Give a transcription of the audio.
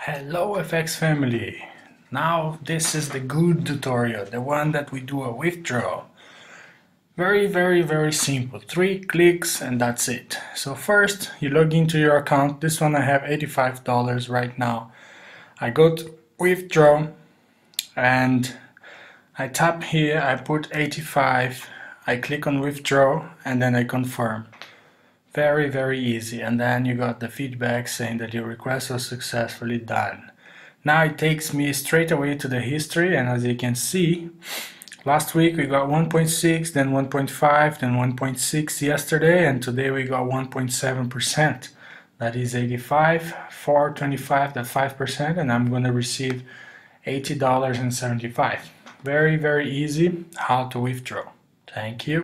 Hello FX family. Now this is the good tutorial, the one that we do a withdrawal. Very simple. 3 clicks and that's it. So first you log into your account. This one I have $85 right now. I go to withdraw and I tap here, I put 85, I click on withdraw and then I confirm. Very easy, and then you got the feedback saying that your request was successfully done. Now it takes me straight away to the history, and as you can see, last week we got 1.6, then 1.5, then 1.6 yesterday, and today we got 1.7%. That is 85, 425, that's 5%, and I'm going to receive $80.75. Very easy how to withdraw. Thank you.